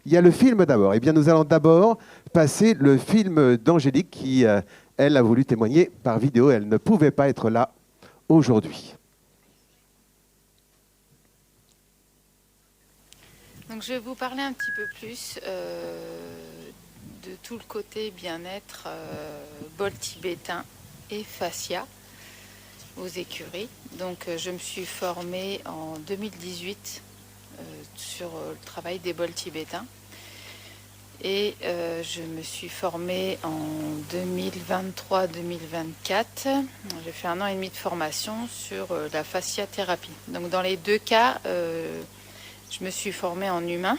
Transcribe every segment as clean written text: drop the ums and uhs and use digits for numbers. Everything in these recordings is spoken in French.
Il y a le film d'abord. Eh bien, nous allons d'abord passer le film d'Angélique qui, elle, a voulu témoigner par vidéo. Elle ne pouvait pas être là aujourd'hui. Donc, je vais vous parler un petit peu plus de tout le côté bien-être, bol tibétain et fascia aux écuries. Donc, je me suis formée en 2018 sur le travail des bols tibétains. Et je me suis formée en 2023-2024. J'ai fait 1 an et demi de formation sur la fasciathérapie. Donc dans les deux cas, je me suis formée en humain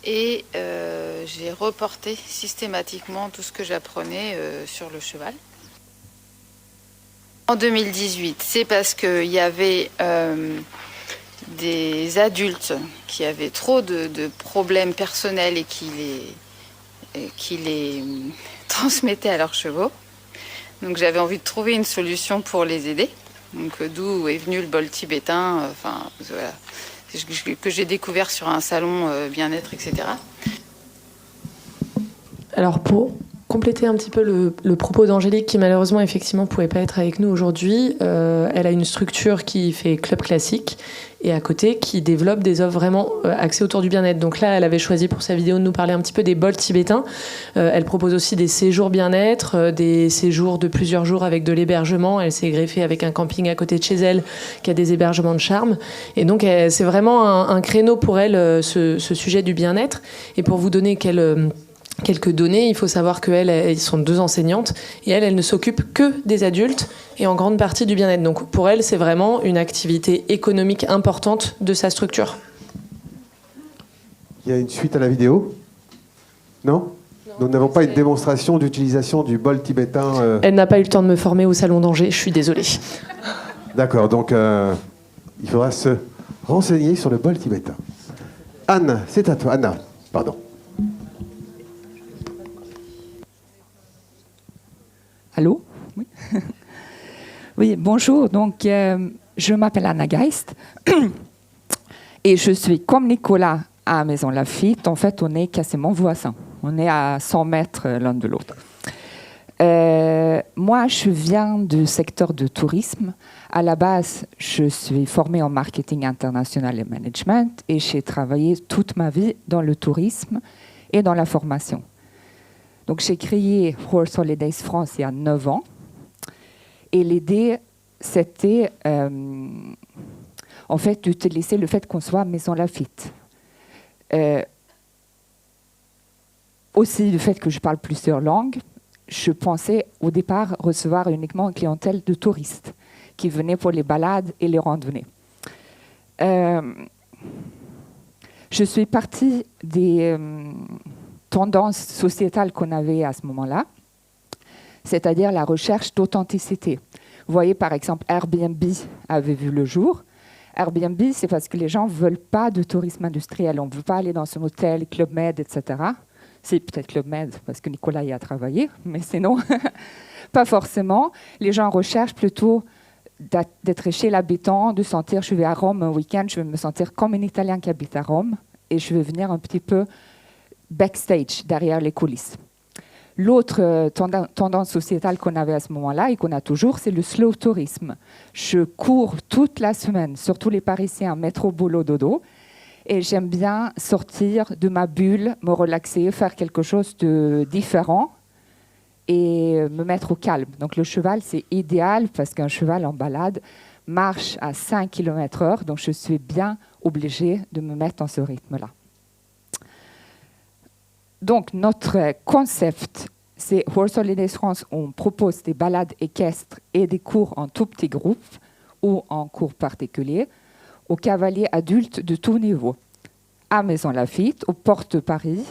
et j'ai reporté systématiquement tout ce que j'apprenais sur le cheval. En 2018, c'est parce qu'il y avait des adultes qui avaient trop de problèmes personnels et qui les transmettaient à leurs chevaux. Donc j'avais envie de trouver une solution pour les aider. Donc d'où est venu le bol tibétain, voilà, que j'ai découvert sur un salon bien-être, etc. Alors pour compléter un petit peu le propos d'Angélique, qui malheureusement effectivement pouvait pas être avec nous aujourd'hui, elle a une structure qui fait club classique et à côté qui développe des offres vraiment axées autour du bien-être. Donc là, elle avait choisi pour sa vidéo de nous parler un petit peu des bols tibétains. Elle propose aussi des séjours bien-être, des séjours de plusieurs jours avec de l'hébergement. Elle s'est greffée avec un camping à côté de chez elle qui a des hébergements de charme. Et donc c'est vraiment un créneau pour elle, ce sujet du bien-être. Et pour vous donner quelques données, il faut savoir qu'elles sont 2 enseignantes et elle ne s'occupe que des adultes et en grande partie du bien-être. Donc pour elle, c'est vraiment une activité économique importante de sa structure. Il y a une suite à la vidéo? Non? Nous n'avons pas une démonstration d'utilisation du bol tibétain. Elle n'a pas eu le temps de me former au Salon d'Angers, je suis désolée. D'accord, donc il faudra se renseigner sur le bol tibétain. Anne, c'est à toi. Anna, pardon. Allô? Oui. Oui, bonjour. Donc, je m'appelle Anna Geist et je suis comme Nicolas à Maison Lafitte. En fait, on est quasiment voisins. On est à 100 mètres l'un de l'autre. Moi, je viens du secteur du tourisme. À la base, je suis formée en marketing international et management et j'ai travaillé toute ma vie dans le tourisme et dans la formation. Donc, j'ai créé Horse Holidays France il y a 9 ans. Et l'idée, c'était en fait d'utiliser le fait qu'on soit Maison Lafitte. Aussi, le fait que je parle plusieurs langues. Je pensais au départ recevoir uniquement une clientèle de touristes qui venaient pour les balades et les randonnées. Je suis partie des tendances sociétales qu'on avait à ce moment-là, c'est-à-dire la recherche d'authenticité. Vous voyez, par exemple, Airbnb avait vu le jour. Airbnb, c'est parce que les gens ne veulent pas de tourisme industriel. On ne veut pas aller dans un hôtel, Club Med, etc. C'est peut-être Club Med, parce que Nicolas y a travaillé, mais sinon, pas forcément. Les gens recherchent plutôt d'être chez l'habitant, de sentir, je vais à Rome un week-end, je vais me sentir comme un Italien qui habite à Rome, et je vais venir un petit peu backstage, derrière les coulisses. L'autre tendance sociétale qu'on avait à ce moment-là et qu'on a toujours, c'est le slow tourisme. Je cours toute la semaine, surtout les Parisiens, métro, boulot, dodo, et j'aime bien sortir de ma bulle, me relaxer, faire quelque chose de différent et me mettre au calme. Donc le cheval, c'est idéal parce qu'un cheval en balade marche à 5 km/h, donc je suis bien obligée de me mettre dans ce rythme-là. Donc, notre concept, c'est Horse Holidays France. On propose des balades équestres et des cours en tout petits groupes ou en cours particuliers aux cavaliers adultes de tout niveau, à Maison Lafitte, aux portes de Paris,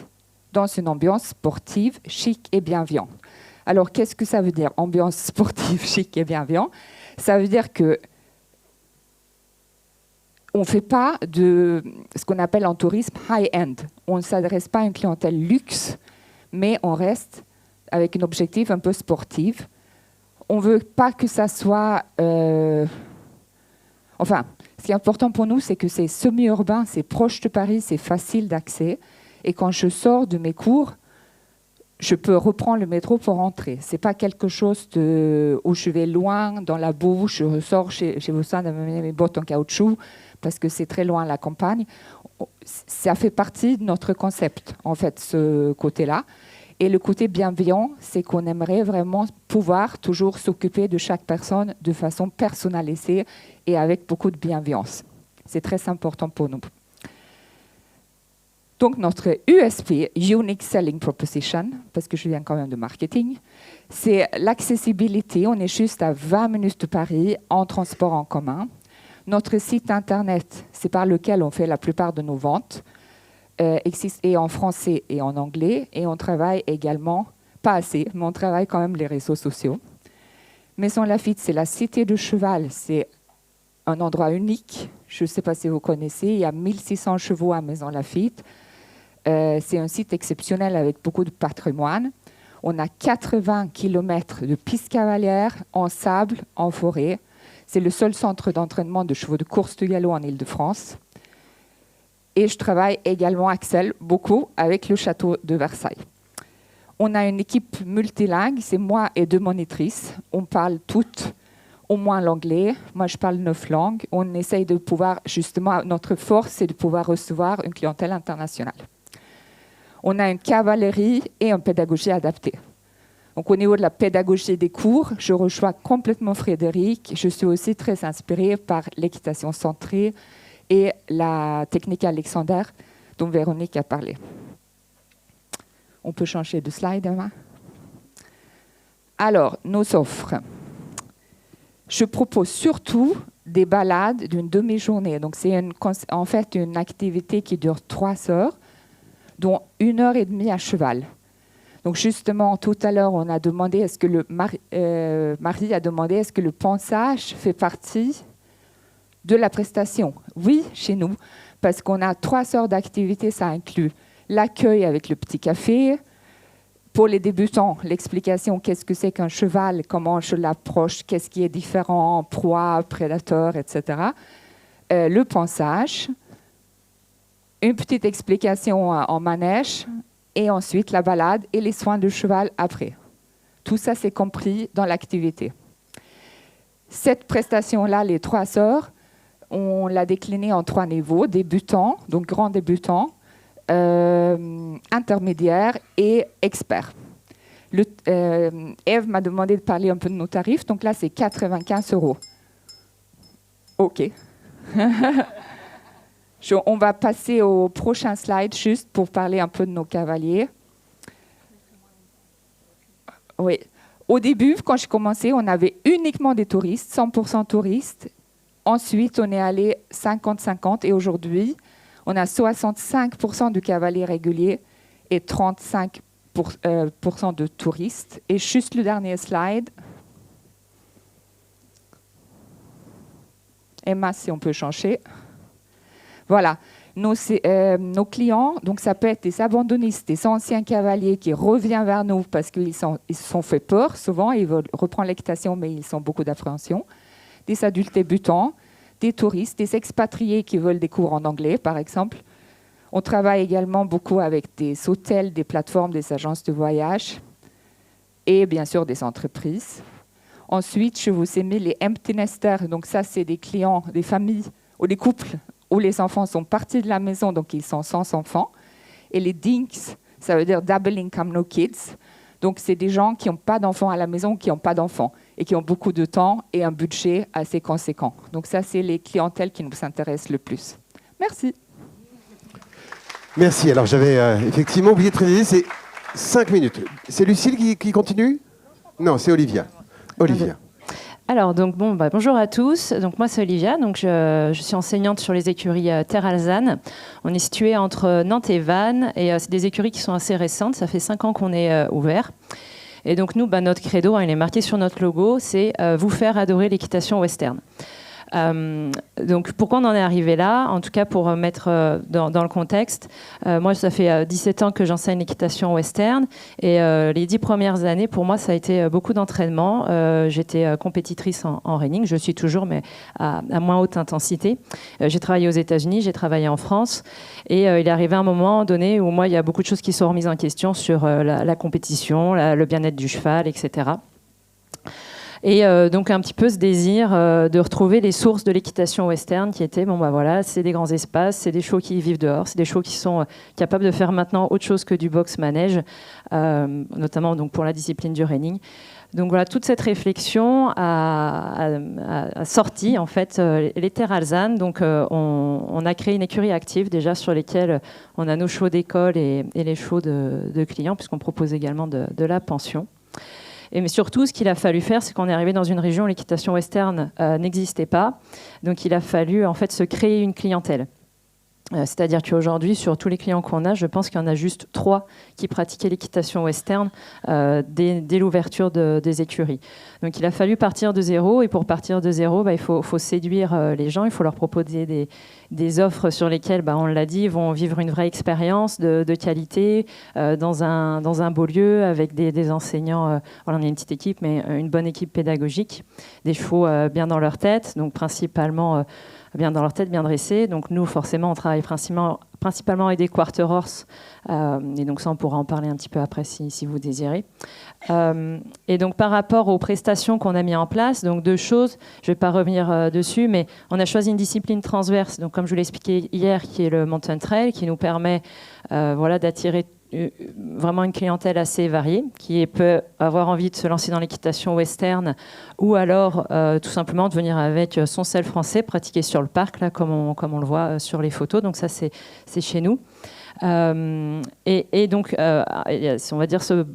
dans une ambiance sportive, chic et bienveillante. Alors, qu'est-ce que ça veut dire, ambiance sportive, chic et bienveillante? Ça veut dire que on ne fait pas de ce qu'on appelle en tourisme high-end. On ne s'adresse pas à une clientèle luxe, mais on reste avec un objectif un peu sportif. On ne veut pas que ça soit... enfin, Ce qui est important pour nous, c'est que c'est semi-urbain, c'est proche de Paris, c'est facile d'accès. Et quand je sors de mes cours, je peux reprendre le métro pour rentrer. Ce n'est pas quelque chose où je vais loin, dans la boue, je ressors chez besoin de mes bottes en caoutchouc, parce que c'est très loin à la campagne. Ça fait partie de notre concept, en fait, ce côté-là. Et le côté bienveillant, c'est qu'on aimerait vraiment pouvoir toujours s'occuper de chaque personne de façon personnalisée et avec beaucoup de bienveillance. C'est très important pour nous. Donc notre USP, Unique Selling Proposition, parce que je viens quand même de marketing, c'est l'accessibilité. On est juste à 20 minutes de Paris en transport en commun. Notre site internet, c'est par lequel on fait la plupart de nos ventes, existe et en français et en anglais. Et on travaille également, pas assez, mais on travaille quand même les réseaux sociaux. Maison Lafitte, c'est la cité de cheval. C'est un endroit unique. Je ne sais pas si vous connaissez. Il y a 1600 chevaux à Maison Lafitte. C'est un site exceptionnel avec beaucoup de patrimoine. On a 80 km de pistes cavalières en sable, en forêt. C'est le seul centre d'entraînement de chevaux de course de galop en Île-de-France. Et je travaille également, Axel, beaucoup avec le château de Versailles. On a une équipe multilingue, c'est moi et 2 monitrices. On parle toutes au moins l'anglais. Moi, je parle 9 langues. On essaye de pouvoir, justement, notre force, c'est de pouvoir recevoir une clientèle internationale. On a une cavalerie et une pédagogie adaptée. Donc, au niveau de la pédagogie des cours, je reçois complètement Frédéric. Je suis aussi très inspirée par l'équitation centrée et la technique Alexander, dont Véronique a parlé. On peut changer de slide, Emma. Alors, nos offres. Je propose surtout des balades d'une demi-journée. Donc, c'est en fait une activité qui dure 3 heures, dont 1h30 à cheval. Donc, justement, tout à l'heure, on a demandé, Marie a demandé, est-ce que le pansage fait partie de la prestation? Oui, chez nous, parce qu'on a 3 heures d'activité, ça inclut l'accueil avec le petit café. Pour les débutants, l'explication, qu'est-ce que c'est qu'un cheval, comment je l'approche, qu'est-ce qui est différent, proie, prédateur, etc. Le pansage, une petite explication en manège, et ensuite la balade et les soins de cheval après. Tout ça, c'est compris dans l'activité. Cette prestation-là, les 3 heures, on l'a déclinée en 3 niveaux, débutant, donc grand débutant, intermédiaire et expert. Eve m'a demandé de parler un peu de nos tarifs, donc là, c'est 95 €. OK. On va passer au prochain slide juste pour parler un peu de nos cavaliers. Oui. Au début, quand j'ai commencé, on avait uniquement des touristes, 100% touristes. Ensuite, on est allé 50-50 et aujourd'hui, on a 65% de cavaliers réguliers et 35% de touristes. Et juste le dernier slide. Emma, si on peut changer. Voilà, nos clients, donc ça peut être des abandonnistes, des anciens cavaliers qui reviennent vers nous parce qu'ils se sont fait peur souvent, ils veulent reprendre l'équitation mais ils ont beaucoup d'appréhension, des adultes débutants, des touristes, des expatriés qui veulent des cours en anglais par exemple. On travaille également beaucoup avec des hôtels, des plateformes, des agences de voyage et bien sûr des entreprises. Ensuite, je vous ai mis les empty nesters, donc ça c'est des clients, des familles ou des couples où les enfants sont partis de la maison, donc ils sont sans enfants. Et les DINKs, ça veut dire Double Income No Kids. Donc c'est des gens qui n'ont pas d'enfants à la maison, qui n'ont pas d'enfants et qui ont beaucoup de temps et un budget assez conséquent. Donc ça, c'est les clientèles qui nous intéressent le plus. Merci. Merci. Alors j'avais effectivement oublié de préciser, c'est 5 minutes. C'est Lucille qui continue? Non, c'est Olivia. Olivia. Alors, donc, bonjour à tous. Donc, moi, c'est Olivia. Donc, je suis enseignante sur les écuries Terre Alzane. On est situé entre Nantes et Vannes. Et c'est des écuries qui sont assez récentes. Ça fait 5 ans qu'on est ouvert. Et donc, nous, notre credo, il est marqué sur notre logo, c'est vous faire adorer l'équitation western. Donc pourquoi on en est arrivé là? En tout cas pour mettre dans le contexte, moi ça fait 17 ans que j'enseigne l'équitation western et les 10 premières années pour moi ça a été beaucoup d'entraînement. J'étais compétitrice en reining, je suis toujours mais à moins haute intensité. J'ai travaillé aux États-Unis, j'ai travaillé en France et il est arrivé un moment donné où moi il y a beaucoup de choses qui sont remises en question sur la compétition, le bien-être du cheval, etc. Et donc un petit peu ce désir de retrouver les sources de l'équitation western qui étaient, bon bah voilà, c'est des grands espaces, c'est des chevaux qui vivent dehors, c'est des chevaux qui sont capables de faire maintenant autre chose que du box-manège, notamment donc pour la discipline du reining. Donc voilà, toute cette réflexion a sorti en fait les terres alsanes. Donc on a créé une écurie active déjà sur lesquelles on a nos chevaux d'école et les chevaux de clients puisqu'on propose également de la pension. Mais surtout, ce qu'il a fallu faire, c'est qu'on est arrivé dans une région où l'équitation western n'existait pas. Donc, il a fallu en fait se créer une clientèle. C'est-à-dire qu'aujourd'hui, sur tous les clients qu'on a, je pense qu'il y en a juste 3 qui pratiquaient l'équitation western dès l'ouverture des écuries. Donc il a fallu partir de zéro, et pour partir de zéro, il faut séduire les gens, il faut leur proposer des offres sur lesquelles, on l'a dit, ils vont vivre une vraie expérience de qualité dans un beau lieu avec des enseignants. Voilà, on est une petite équipe, mais une bonne équipe pédagogique, des chevaux bien dans leur tête, donc principalement bien dans leur tête, bien dressés. Donc nous, forcément, on travaille principalement avec des quarter horse. Et donc ça, on pourra en parler un petit peu après si vous désirez. Et donc par rapport aux prestations qu'on a mis en place, donc 2 choses, je ne vais pas revenir dessus, mais on a choisi une discipline transverse, donc comme je vous l'ai expliqué hier, qui est le mountain trail, qui nous permet d'attirer vraiment une clientèle assez variée qui peut avoir envie de se lancer dans l'équitation western ou alors tout simplement de venir avec son sel français pratiquer sur le parc là, comme on le voit sur les photos. Donc ça c'est chez nous et donc on va dire ce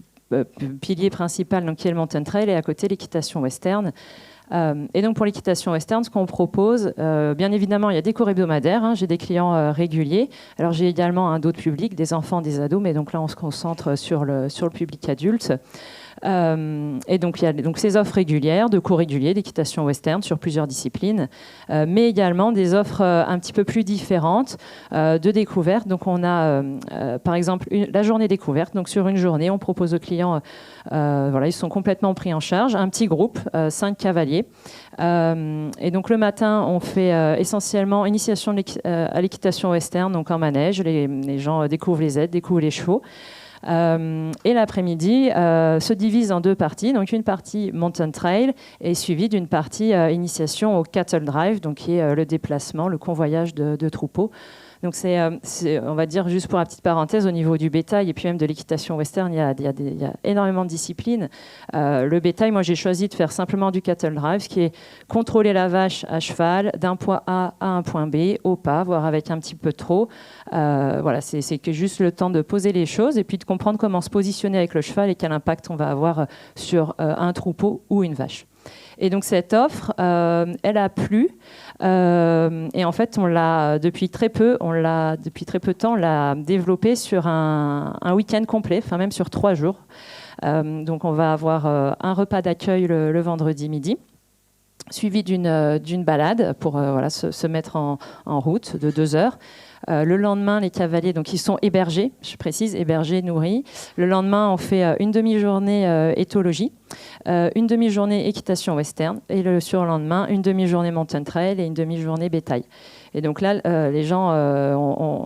pilier principal donc, qui est le mountain trail et à côté l'équitation western. Et donc pour l'équitation western, ce qu'on propose, bien évidemment, il y a des cours hebdomadaires. J'ai des clients réguliers. Alors j'ai également d'autres publics, des enfants, des ados, mais donc là on se concentre sur le public adulte. Et donc il y a donc ces offres régulières, de cours réguliers d'équitation western sur plusieurs disciplines, mais également des offres un petit peu plus différentes de découverte. Donc on a par exemple la journée découverte. Donc sur une journée, on propose aux clients, ils sont complètement pris en charge, un petit groupe, 5 cavaliers. Et donc le matin, on fait essentiellement initiation à l'équitation western, donc en manège. Les gens découvrent les aides, découvrent les chevaux. Et l'après-midi se divise en 2 parties. Donc une partie mountain trail est suivie d'une partie initiation au cattle drive, donc qui est le déplacement, le convoyage de troupeaux. Donc c'est, on va dire, juste pour la petite parenthèse, au niveau du bétail et puis même de l'équitation western, il y a énormément de disciplines. Le bétail, moi j'ai choisi de faire simplement du cattle drive, ce qui est contrôler la vache à cheval d'un point A à un point B, au pas, voire avec un petit peu trop. C'est que juste le temps de poser les choses et puis de comprendre comment se positionner avec le cheval et quel impact on va avoir sur un troupeau ou une vache. Et donc cette offre, elle a plu. Et en fait, depuis très peu de temps, on l'a développée sur un week-end complet, enfin même sur 3 jours. Donc on va avoir un repas d'accueil le vendredi midi, suivi d'une balade pour se mettre en route de 2 heures. Le lendemain, les cavaliers, donc ils sont hébergés, je précise, hébergés, nourris. Le lendemain, on fait une demi-journée éthologie, une demi-journée équitation western, et le surlendemain, une demi-journée mountain trail et une demi-journée bétail. Et donc là, les gens,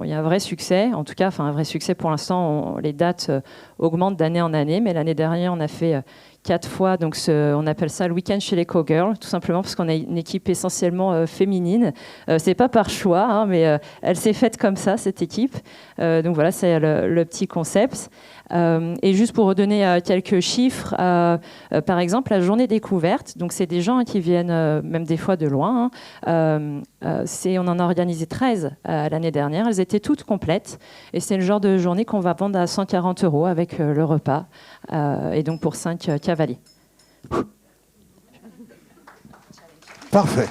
il y a un vrai succès, en tout cas, un vrai succès pour l'instant. Les dates augmentent d'année en année, mais l'année dernière, on a fait 4 fois, donc on appelle ça le week-end chez les cowgirls, tout simplement parce qu'on a une équipe essentiellement féminine. C'est pas par choix, mais elle s'est faite comme ça, cette équipe. Donc voilà, c'est le petit concept. Et juste pour redonner quelques chiffres, par exemple, la journée découverte, donc c'est des gens qui viennent même des fois de loin. On en a organisé 13 l'année dernière. Elles étaient toutes complètes. Et c'est le genre de journée qu'on va vendre à 140 € avec le repas. Et donc pour 5 cavaliers. Parfait,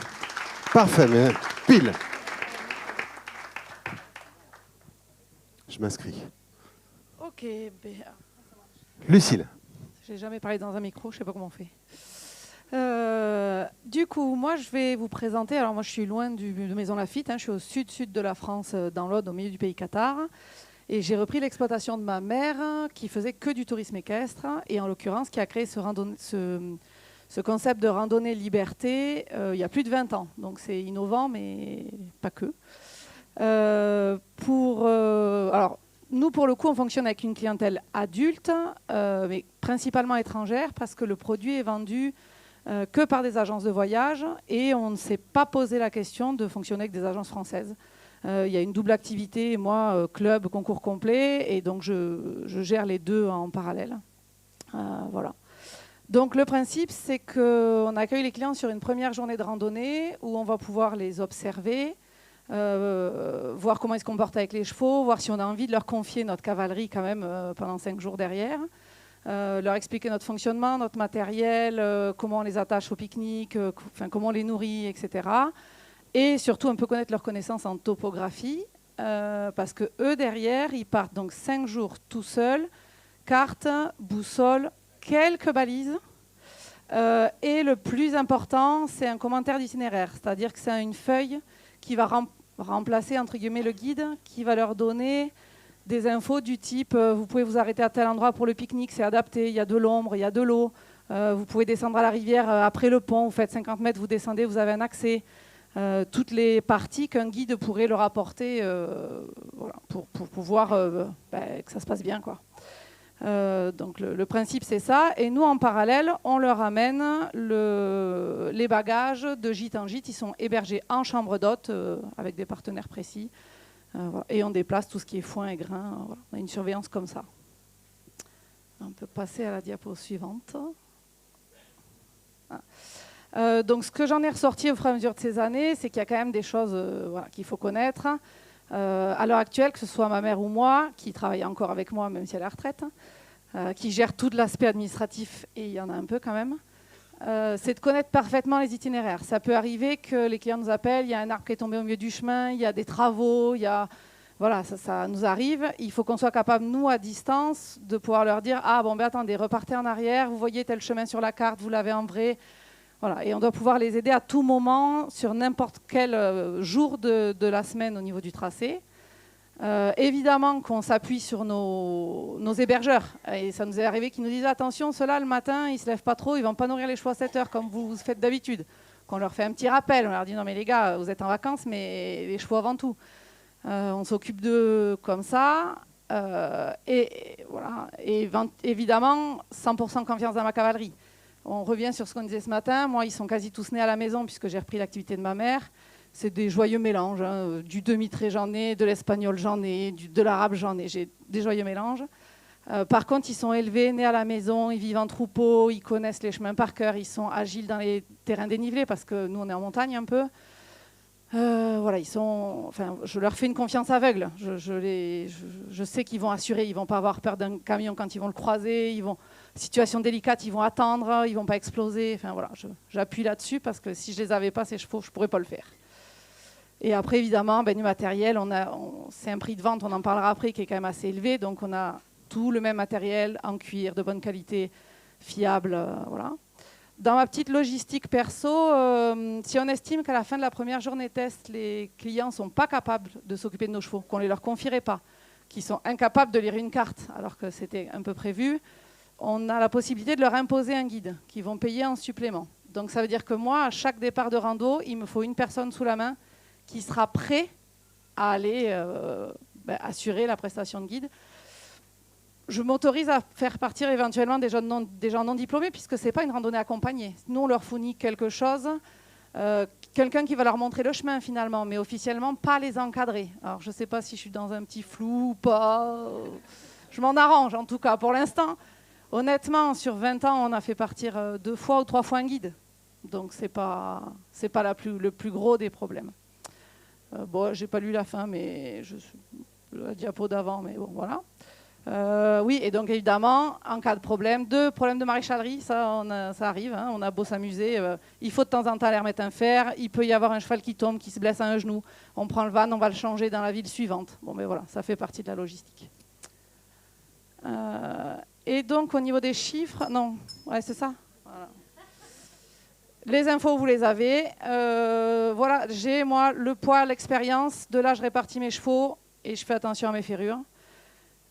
mais pile. Je m'inscris. Ok, Lucille. j'ai jamais parlé dans un micro, je sais pas comment on fait. Du coup, moi, je vais vous présenter. Alors, moi, je suis loin de Maison Lafitte. Je suis au sud-sud de la France, dans l'Aude, au milieu du pays Qatar. Et j'ai repris l'exploitation de ma mère, qui faisait que du tourisme équestre, et en l'occurrence, qui a créé ce concept de randonnée liberté il y a plus de 20 ans. Donc, c'est innovant, mais pas que. Alors, nous, pour le coup, on fonctionne avec une clientèle adulte, mais principalement étrangère, parce que le produit est vendu que par des agences de voyage, et on ne s'est pas posé la question de fonctionner avec des agences françaises. Il y a une double activité, moi, club, concours complet, et donc je gère les deux en parallèle. Voilà. Donc le principe, c'est qu'on accueille les clients sur une première journée de randonnée où on va pouvoir les observer, voir comment ils se comportent avec les chevaux, voir si on a envie de leur confier notre cavalerie quand même pendant 5 jours derrière, leur expliquer notre fonctionnement, notre matériel, comment on les attache au pique-nique, comment on les nourrit, etc. Et surtout un peu connaître leurs connaissances en topographie, parce que eux derrière, ils partent donc 5 jours tout seuls, carte, boussole, quelques balises. Et le plus important, c'est un commentaire d'itinéraire, c'est-à-dire que c'est une feuille qui va remplacer entre guillemets le guide, qui va leur donner des infos du type vous pouvez vous arrêter à tel endroit pour le pique-nique, c'est adapté, il y a de l'ombre, il y a de l'eau, vous pouvez descendre à la rivière après le pont, vous faites 50 mètres, vous descendez, vous avez un accès. Toutes les parties qu'un guide pourrait leur apporter voilà, pour pouvoir que ça se passe bien, quoi. Donc le principe c'est ça, et nous en parallèle on leur amène les bagages de gîte en gîte. Ils sont hébergés en chambre d'hôte avec des partenaires précis, voilà. Et on déplace tout ce qui est foin et grain, voilà. On a une surveillance comme ça. On peut passer à la diapo suivante. Donc ce que j'en ai ressorti au fur et à mesure de ces années, c'est qu'il y a quand même des choses voilà, qu'il faut connaître. À l'heure actuelle, que ce soit ma mère ou moi, qui travaille encore avec moi, même si elle est à la retraite, qui gère tout l'aspect administratif, et il y en a un peu quand même, c'est de connaître parfaitement les itinéraires. Ça peut arriver que les clients nous appellent, il y a un arbre qui est tombé au milieu du chemin, il y a des travaux, voilà, ça nous arrive. Il faut qu'on soit capable, nous, à distance, de pouvoir leur dire « Ah bon, ben attendez, repartez en arrière, vous voyez tel chemin sur la carte, vous l'avez en vrai ». Voilà, et on doit pouvoir les aider à tout moment, sur n'importe quel jour de la semaine au niveau du tracé. Évidemment qu'on s'appuie sur nos hébergeurs. Et ça nous est arrivé qu'ils nous disent « Attention, ceux-là, le matin, ils ne se lèvent pas trop, ils ne vont pas nourrir les chevaux à 7 heures comme vous faites d'habitude. » Qu'on leur fait un petit rappel, on leur dit « Non mais les gars, vous êtes en vacances, mais les chevaux avant tout. » On s'occupe d'eux comme ça. Et voilà. Et évidemment, 100% confiance dans ma cavalerie. On revient sur ce qu'on disait ce matin. Moi, ils sont quasi tous nés à la maison puisque j'ai repris l'activité de ma mère. C'est des joyeux mélanges. Du demi-trait, j'en ai, de l'espagnol, j'en ai, de l'arabe, j'en ai. J'ai des joyeux mélanges. Par contre, ils sont élevés, nés à la maison, ils vivent en troupeau, ils connaissent les chemins par cœur, ils sont agiles dans les terrains dénivelés parce que nous, on est en montagne un peu. Voilà, je leur fais une confiance aveugle. Je sais qu'ils vont assurer, ils ne vont pas avoir peur d'un camion quand ils vont le croiser. Situation délicate, ils vont attendre, ils ne vont pas exploser. Enfin, voilà, j'appuie là-dessus parce que si je ne les avais pas, ces chevaux, je ne pourrais pas le faire. Et après, évidemment, du matériel, c'est un prix de vente, on en parlera après, qui est quand même assez élevé. Donc, on a tout le même matériel en cuir, de bonne qualité, fiable. Voilà. Dans ma petite logistique perso, si on estime qu'à la fin de la première journée test, les clients ne sont pas capables de s'occuper de nos chevaux, qu'on ne les leur confierait pas, qu'ils sont incapables de lire une carte, alors que c'était un peu prévu, on a la possibilité de leur imposer un guide qu'ils vont payer en supplément. Donc ça veut dire que moi, à chaque départ de rando, il me faut une personne sous la main qui sera prêt à aller assurer la prestation de guide. Je m'autorise à faire partir éventuellement des gens non diplômés puisque ce n'est pas une randonnée accompagnée. Nous, on leur fournit quelque chose, quelqu'un qui va leur montrer le chemin finalement, mais officiellement pas les encadrer. Alors je ne sais pas si je suis dans un petit flou ou pas. Je m'en arrange en tout cas pour l'instant. Honnêtement, sur 20 ans, on a fait partir 2 fois ou 3 fois un guide. Donc ce n'est pas le plus gros des problèmes. Bon, je n'ai pas lu la fin, mais la diapo d'avant, mais bon, voilà. Oui, et donc évidemment, en cas de problème de maréchalerie, ça arrive, hein, on a beau s'amuser, il faut de temps en temps aller remettre un fer, il peut y avoir un cheval qui tombe, qui se blesse à un genou, on prend le van, on va le changer dans la ville suivante. Bon, mais voilà, ça fait partie de la logistique. Et donc, au niveau des chiffres, non, ouais, c'est ça. Voilà. Les infos, vous les avez. Voilà, j'ai moi le poids, l'expérience. De là, je répartis mes chevaux et je fais attention à mes ferrures.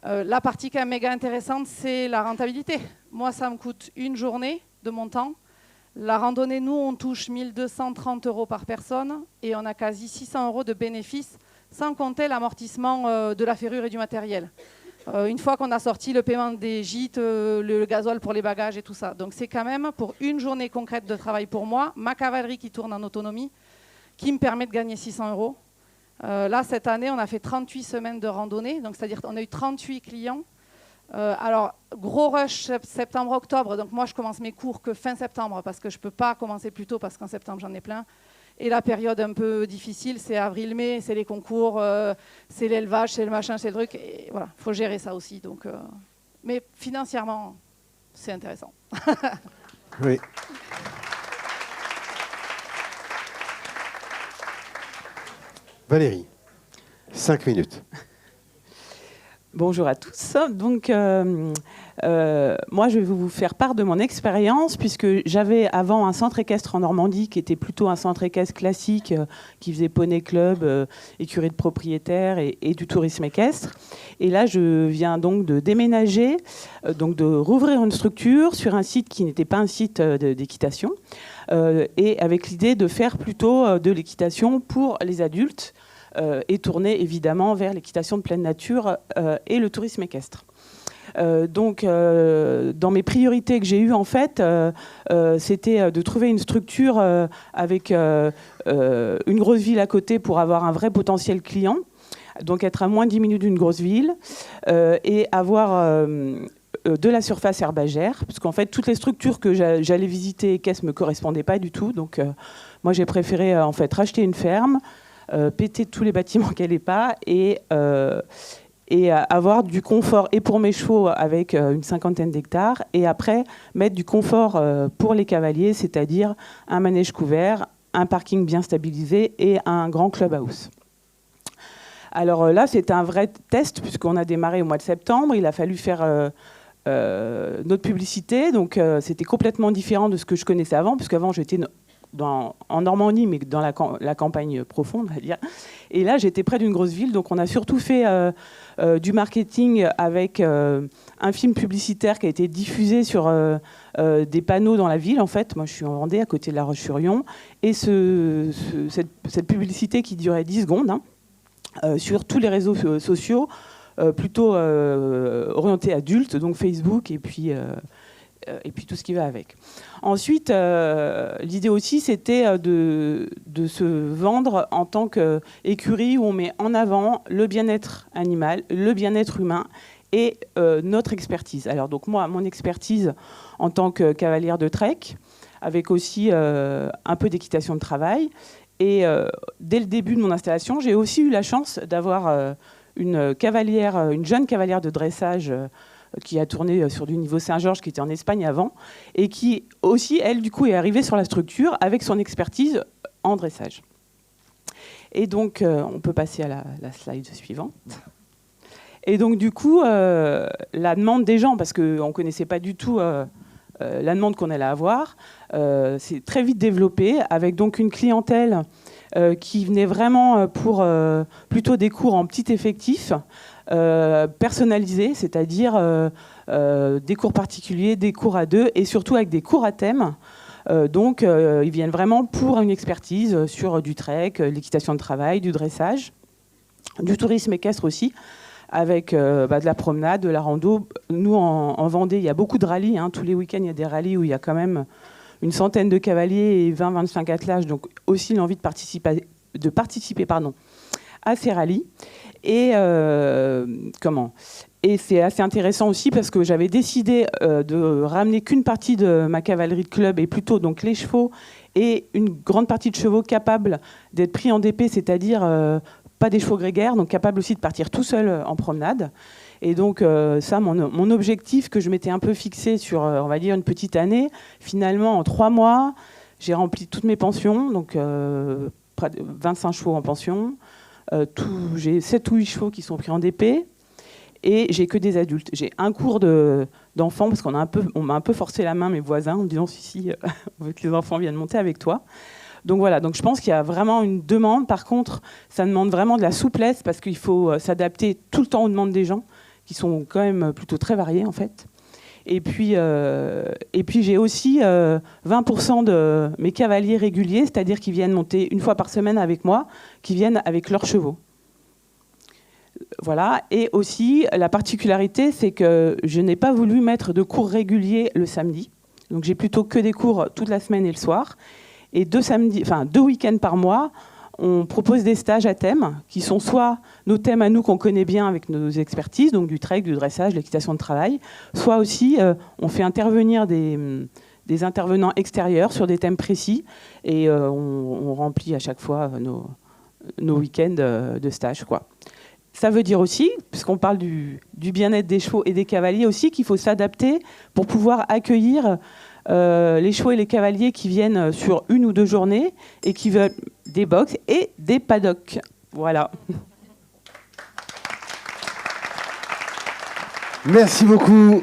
La partie quand même méga intéressante, c'est la rentabilité. Moi, ça me coûte une journée de mon temps. La randonnée, nous, on touche 1 230 € par personne et on a quasi 600 € de bénéfices, sans compter l'amortissement de la ferrure et du matériel. Une fois qu'on a sorti le paiement des gîtes, le gasoil pour les bagages et tout ça. Donc c'est quand même pour une journée concrète de travail pour moi, ma cavalerie qui tourne en autonomie, qui me permet de gagner 600 €. Là, cette année, on a fait 38 semaines de randonnée, donc c'est-à-dire qu'on a eu 38 clients. Alors, gros rush septembre-octobre, donc moi je commence mes cours que fin septembre parce que je ne peux pas commencer plus tôt parce qu'en septembre j'en ai plein. Et la période un peu difficile, c'est avril-mai, c'est les concours, c'est l'élevage, c'est le machin, c'est le truc. Et voilà, il faut gérer ça aussi. Donc, mais financièrement, c'est intéressant. Oui. Valérie, 5 minutes. Bonjour à tous. Donc, moi, je vais vous faire part de mon expérience, puisque j'avais avant un centre équestre en Normandie, qui était plutôt un centre équestre classique, qui faisait poney club, écurie de propriétaires et du tourisme équestre. Et là, je viens donc de déménager, donc de rouvrir une structure sur un site qui n'était pas un site d'équitation, et avec l'idée de faire plutôt de l'équitation pour les adultes, et tourner évidemment vers l'équitation de pleine nature et le tourisme équestre. Donc, dans mes priorités que j'ai eues, en fait, c'était de trouver une structure avec une grosse ville à côté pour avoir un vrai potentiel client, donc être à moins de 10 minutes d'une grosse ville, et avoir de la surface herbagère, parce qu'en fait, toutes les structures que j'allais visiter équestres ne me correspondaient pas du tout. Donc, moi, j'ai préféré en fait racheter une ferme, péter tous les bâtiments qu'elle n'ait pas et avoir du confort et pour mes chevaux avec une 50aine d'hectares et après mettre du confort pour les cavaliers, c'est-à-dire un manège couvert, un parking bien stabilisé et un grand clubhouse. Alors là, c'était un vrai test puisqu'on a démarré au mois de septembre. Il a fallu faire notre publicité, donc c'était complètement différent de ce que je connaissais avant, puisqu'avant j'étais en Normandie, mais dans la campagne profonde, on va dire. Et là, j'étais près d'une grosse ville, donc on a surtout fait du marketing avec un film publicitaire qui a été diffusé sur des panneaux dans la ville, en fait. Moi, je suis en Vendée, à côté de La Roche-sur-Yon. Et cette publicité qui durait 10 secondes, sur tous les réseaux sociaux, plutôt orientés adultes, donc Facebook et puis tout ce qui va avec. Ensuite, l'idée aussi, c'était de se vendre en tant qu'écurie où on met en avant le bien-être animal, le bien-être humain et notre expertise. Alors, donc moi, mon expertise en tant que cavalière de trek, avec aussi un peu d'équitation de travail. Et dès le début de mon installation, j'ai aussi eu la chance d'avoir une jeune cavalière de dressage qui a tourné sur du niveau Saint-Georges, qui était en Espagne avant, et qui aussi, elle, du coup, est arrivée sur la structure avec son expertise en dressage. Et donc, on peut passer à la slide suivante. Et donc, du coup, la demande des gens, parce qu'on ne connaissait pas du tout la demande qu'on allait avoir, s'est très vite développée, avec donc une clientèle qui venait vraiment pour plutôt des cours en petit effectif, personnalisés, c'est-à-dire des cours particuliers, des cours à deux et surtout avec des cours à thème. Donc, ils viennent vraiment pour une expertise sur du trek, l'équitation de travail, du dressage, du tourisme équestre aussi, avec de la promenade, de la rando. Nous, en Vendée, il y a beaucoup de rallyes. Tous les week-ends, il y a des rallyes où il y a quand même une centaine de cavaliers et 20-25 attelages. Donc, aussi l'envie de participer à ces rallyes. Et c'est assez intéressant aussi parce que j'avais décidé de ramener qu'une partie de ma cavalerie de club et plutôt donc les chevaux et une grande partie de chevaux capables d'être pris en DP, c'est-à-dire pas des chevaux grégaires, donc capables aussi de partir tout seuls en promenade. Et donc ça, mon objectif que je m'étais un peu fixé sur, on va dire, une petite année, finalement en 3 mois, j'ai rempli toutes mes pensions, donc 25 chevaux en pension. J'ai 7 ou 8 chevaux qui sont pris en DP. Et j'ai que des adultes. J'ai un cours d'enfants, parce on m'a un peu forcé la main, mes voisins, en me disant si, on veut que les enfants viennent monter avec toi. Donc voilà, donc je pense qu'il y a vraiment une demande. Par contre, ça demande vraiment de la souplesse, parce qu'il faut s'adapter tout le temps aux demandes des gens, qui sont quand même plutôt très variées en fait. Et puis j'ai aussi 20% de mes cavaliers réguliers, c'est-à-dire qui viennent monter une fois par semaine avec moi, qui viennent avec leurs chevaux. Voilà. Et aussi, la particularité, c'est que je n'ai pas voulu mettre de cours réguliers le samedi. Donc j'ai plutôt que des cours toute la semaine et le soir. Et 2 week-ends par mois, on propose des stages à thème, qui sont soit nos thèmes à nous qu'on connaît bien avec nos expertises, donc du trek, du dressage, l'équitation de travail, soit aussi on fait intervenir des intervenants extérieurs sur des thèmes précis, et on remplit à chaque fois nos week-ends de stage, quoi. Ça veut dire aussi, puisqu'on parle du bien-être des chevaux et des cavaliers aussi, qu'il faut s'adapter pour pouvoir accueillir les chevaux et les cavaliers qui viennent sur 1 ou 2 journées et qui veulent des box et des paddocks. Voilà. Merci beaucoup.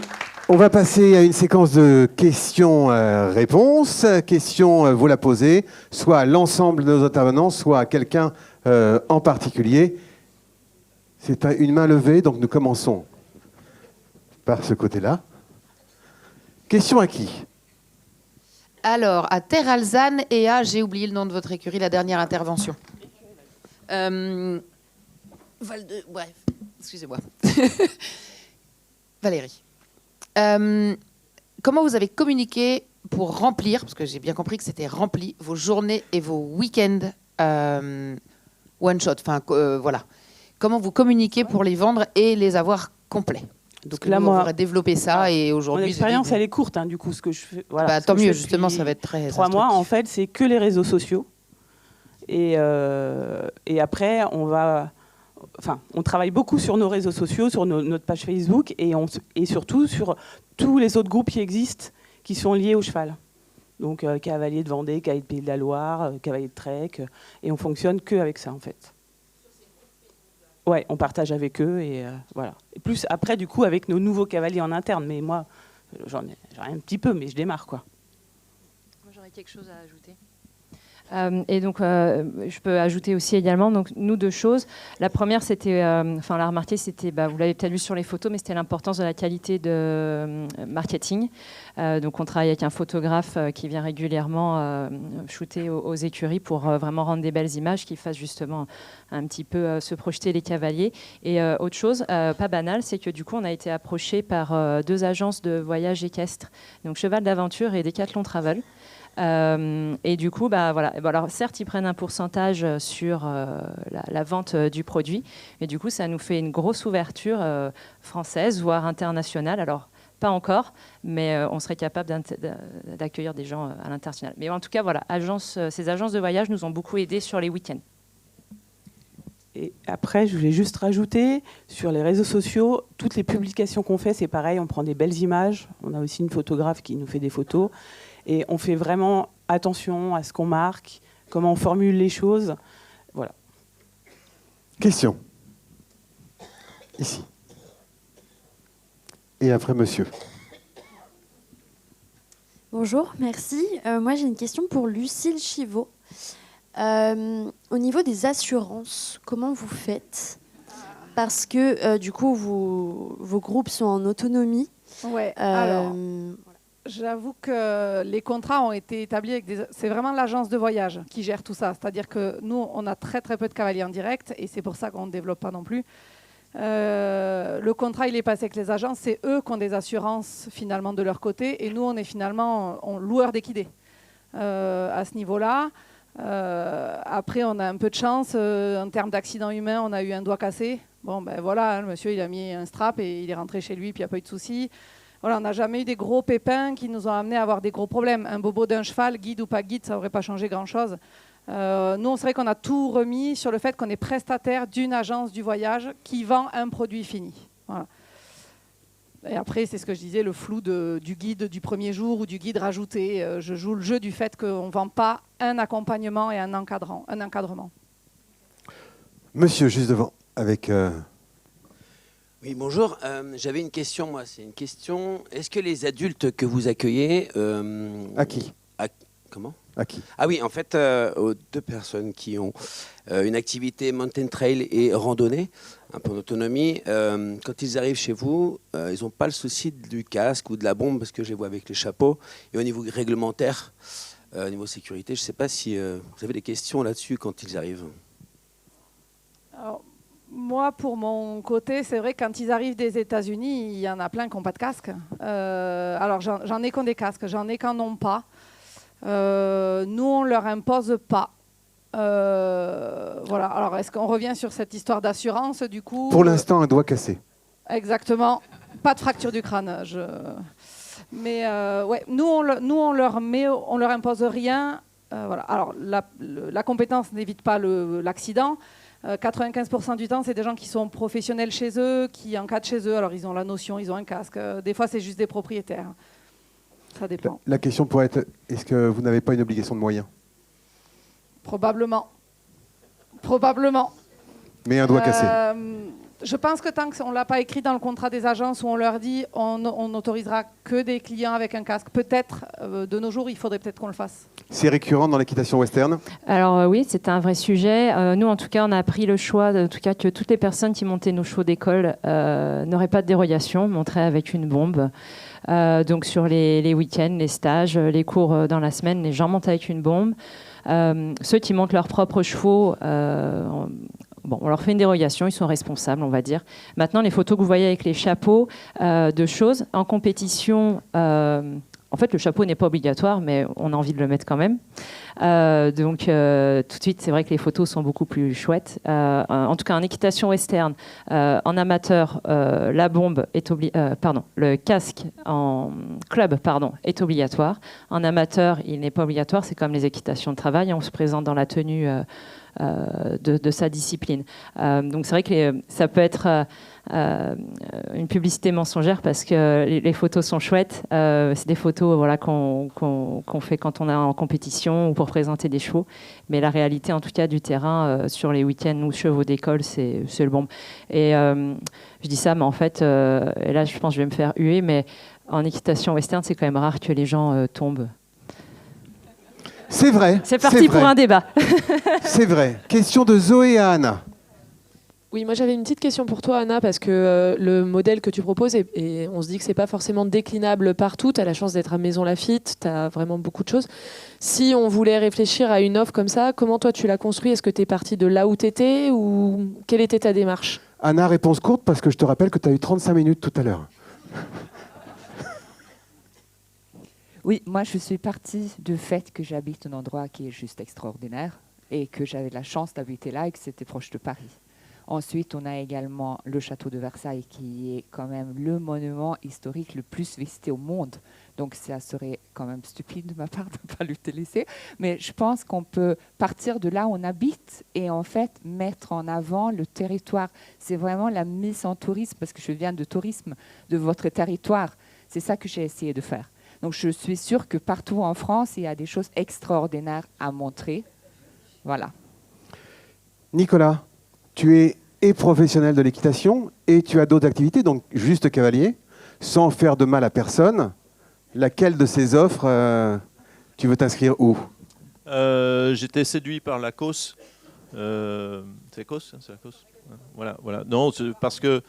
On va passer à une séquence de questions-réponses. Question, vous la posez, soit à l'ensemble de nos intervenants, soit à quelqu'un en particulier. C'est une main levée, donc nous commençons par ce côté-là. Question à qui ? Alors, à Terre Alzane et à, j'ai oublié le nom de votre écurie, la dernière intervention. Bref, excusez-moi. Valérie. Comment vous avez communiqué pour remplir, parce que j'ai bien compris que c'était rempli, vos journées et vos week-ends one-shot, voilà. Comment vous communiquez pour les vendre et les avoir complets? Donc là, moi, on va développer ça, et aujourd'hui... Mon expérience, elle est courte, hein, du coup, ce que je fais... Voilà, bah, tant mieux, justement, ça va être très 3 mois, en fait, c'est que les réseaux sociaux. Et après, on travaille beaucoup sur nos réseaux sociaux, sur notre page Facebook, et surtout sur tous les autres groupes qui existent, qui sont liés au cheval. Donc, Cavalier de Vendée, Cavalier de Pays de la Loire, Cavalier de Trek, et on fonctionne qu'avec ça, en fait. Ouais, on partage avec eux, et voilà. Et plus après, du coup, avec nos nouveaux cavaliers en interne. Mais moi, j'en ai un petit peu, mais je démarre, quoi. Moi, j'aurais quelque chose à ajouter. Et donc, je peux ajouter aussi également, donc, nous, 2 choses. La première, c'était, on l'a remarqué, c'était, vous l'avez peut-être vu sur les photos, mais c'était l'importance de la qualité de marketing. Donc, on travaille avec un photographe qui vient régulièrement shooter aux écuries pour vraiment rendre des belles images qui fassent justement un petit peu se projeter les cavaliers. Et autre chose, pas banale, c'est que du coup, on a été approché par 2 agences de voyage équestre, donc Cheval d'Aventure et Decathlon Travel. Et du coup, voilà. Alors, certes, ils prennent un pourcentage sur la vente du produit, mais du coup, ça nous fait une grosse ouverture française, voire internationale. Alors, pas encore, mais on serait capable d'accueillir des gens à l'international. Mais en tout cas, voilà, ces agences de voyage nous ont beaucoup aidés sur les week-ends. Et après, je voulais juste rajouter, sur les réseaux sociaux, toutes les publications qu'on fait, c'est pareil, on prend des belles images. On a aussi une photographe qui nous fait des photos. Et on fait vraiment attention à ce qu'on marque, comment on formule les choses. Voilà. Question. Ici. Et après, monsieur. Bonjour, merci. Moi, j'ai une question pour Lucille Chivot. Au niveau des assurances, comment vous faites? Parce que, du coup, vos groupes sont en autonomie. Ouais, alors... J'avoue que les contrats ont été établis avec c'est vraiment l'agence de voyage qui gère tout ça. C'est-à-dire que nous, on a très très peu de cavaliers en direct, et c'est pour ça qu'on ne développe pas non plus. Le contrat, il est passé avec les agences. C'est eux qui ont des assurances finalement de leur côté, et nous, on est finalement loueurs d'équidés à ce niveau-là. Après, on a un peu de chance. En termes d'accident humain, on a eu un doigt cassé. Bon, ben voilà, le monsieur, il a mis un strap et il est rentré chez lui, puis il n'y a pas eu de souci. Voilà, on n'a jamais eu des gros pépins qui nous ont amené à avoir des gros problèmes. Un bobo d'un cheval, guide ou pas guide, ça n'aurait pas changé grand-chose. Nous, c'est vrai qu'on a tout remis sur le fait qu'on est prestataire d'une agence du voyage qui vend un produit fini. Voilà. Et après, c'est ce que je disais, le flou du guide du premier jour ou du guide rajouté. Je joue le jeu du fait qu'on ne vend pas un accompagnement et un encadrement. Monsieur, juste devant, avec... Oui, bonjour. J'avais une question, moi. C'est une question. Est-ce que les adultes que vous accueillez... À qui? Comment? À qui? Ah oui, en fait, aux 2 personnes qui ont une activité mountain trail et randonnée, un peu d'autonomie, quand ils arrivent chez vous, ils n'ont pas le souci du casque ou de la bombe, parce que je les vois avec les chapeaux. Et au niveau réglementaire, au niveau sécurité, je ne sais pas si vous avez des questions là-dessus quand ils arrivent. Alors, moi, pour mon côté, c'est vrai que quand ils arrivent des États-Unis, il y en a plein qui n'ont pas de casque. Alors, j'en ai qui ont des casques, j'en ai qui n'en ont pas. Nous, on ne leur impose pas. Voilà. Alors, est-ce qu'on revient sur cette histoire d'assurance, du coup? Pour l'instant, un doigt cassé. Exactement. Pas de fracture du crâne. Mais ouais, nous, on leur impose rien. Voilà. Alors, la compétence n'évite pas l'accident. 95% du temps, c'est des gens qui sont professionnels chez eux, qui encadrent chez eux. Alors, ils ont la notion, ils ont un casque. Des fois, c'est juste des propriétaires. Ça dépend. La question pourrait être, est-ce que vous n'avez pas une obligation de moyens? Probablement. Probablement. Mais un doigt cassé. Je pense que tant qu'on ne l'a pas écrit dans le contrat des agences où on leur dit on n'autorisera que des clients avec un casque, peut-être, de nos jours, il faudrait peut-être qu'on le fasse. C'est récurrent dans l'équitation western? Alors oui, c'est un vrai sujet. Nous, en tout cas, on a pris le choix, en tout cas, que toutes les personnes qui montaient nos chevaux d'école n'auraient pas de dérogation, monteraient avec une bombe. Donc sur les week-ends, les stages, les cours dans la semaine, les gens montent avec une bombe. Ceux qui montent leurs propres chevaux, on leur fait une dérogation, ils sont responsables, on va dire. Maintenant, les photos que vous voyez avec les chapeaux, de choses en compétition, en fait, le chapeau n'est pas obligatoire, mais on a envie de le mettre quand même. Donc, tout de suite, c'est vrai que les photos sont beaucoup plus chouettes. En tout cas, en équitation western, en amateur, la bombe est le casque en club, est obligatoire. En amateur, il n'est pas obligatoire. C'est comme les équitations de travail. On se présente dans la tenue de sa discipline. Donc, c'est vrai que ça peut être une publicité mensongère parce que les photos sont chouettes. C'est des photos qu'on fait quand on est en compétition ou pour présenter des chevaux. Mais la réalité, en tout cas, du terrain, sur les week-ends ou chevaux d'école, c'est le bombe. Et je dis ça, mais en fait, et là, je pense que je vais me faire huer, mais en équitation western, c'est quand même rare que les gens tombent. C'est vrai. C'est parti pour un débat. C'est vrai. Question de Zoé à Anna. Oui, moi j'avais une petite question pour toi, Anna, parce que le modèle que tu proposes, et on se dit que c'est pas forcément déclinable partout. Tu as la chance d'être à Maison Lafitte, tu as vraiment beaucoup de choses. Si on voulait réfléchir à une offre comme ça, comment toi tu l'as construit? Est-ce que tu es parti de là où tu étais ou quelle était ta démarche? Anna, réponse courte, parce que je te rappelle que tu as eu 35 minutes tout à l'heure. Oui, moi je suis partie du fait que j'habite un endroit qui est juste extraordinaire et que j'avais la chance d'habiter là et que c'était proche de Paris. Ensuite, on a également le château de Versailles qui est quand même le monument historique le plus visité au monde. Donc ça serait quand même stupide de ma part de ne pas l'utiliser. Mais je pense qu'on peut partir de là où on habite et en fait mettre en avant le territoire. C'est vraiment la mise en tourisme, parce que je viens de tourisme, de votre territoire. C'est ça que j'ai essayé de faire. Donc je suis sûre que partout en France, il y a des choses extraordinaires à montrer. Voilà. Nicolas, tu es et professionnel de l'équitation et tu as d'autres activités, donc juste cavalier, sans faire de mal à personne. Laquelle de ces offres tu veux t'inscrire où? J'étais séduit par la COS. C'est COS, hein, c'est la COS. Voilà. Non, parce que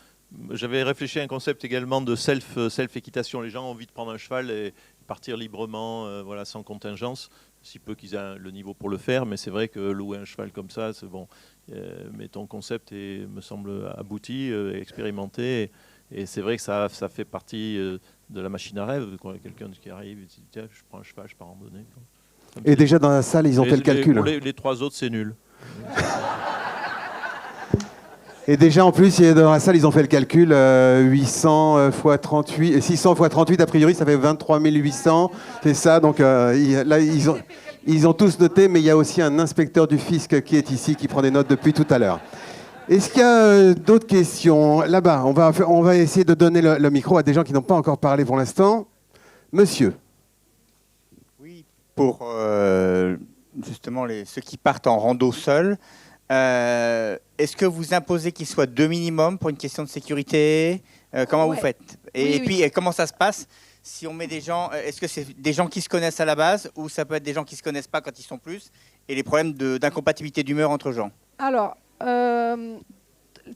j'avais réfléchi à un concept également de self-équitation. Les gens ont envie de prendre un cheval et partir librement, sans contingence, si peu qu'ils aient le niveau pour le faire. Mais c'est vrai que louer un cheval comme ça, c'est bon. Mais ton concept me semble abouti, expérimenté. Et c'est vrai que ça fait partie de la machine à rêve. Quelqu'un qui arrive et dit tiens, je prends un cheval, je pars en randonnée. Et déjà dans la salle, ils ont fait le calcul. Pour les 3 autres, c'est nul. Et déjà, en plus, dans la salle, ils ont fait le calcul, 800 x 38, 600 x 38, a priori, ça fait 23 800. C'est ça, donc là, ils ont tous noté, mais il y a aussi un inspecteur du fisc qui est ici, qui prend des notes depuis tout à l'heure. Est-ce qu'il y a d'autres questions? Là-bas, on va essayer de donner le micro à des gens qui n'ont pas encore parlé pour l'instant. Monsieur. Oui, pour justement ceux qui partent en rando seuls, Est-ce que vous imposez qu'il soit 2 minimum pour une question de sécurité? Comment vous faites? Et puis, comment ça se passe si on met des gens? Est-ce que c'est des gens qui se connaissent à la base ou ça peut être des gens qui ne se connaissent pas quand ils sont plus? Et les problèmes d'incompatibilité d'humeur entre gens? Alors,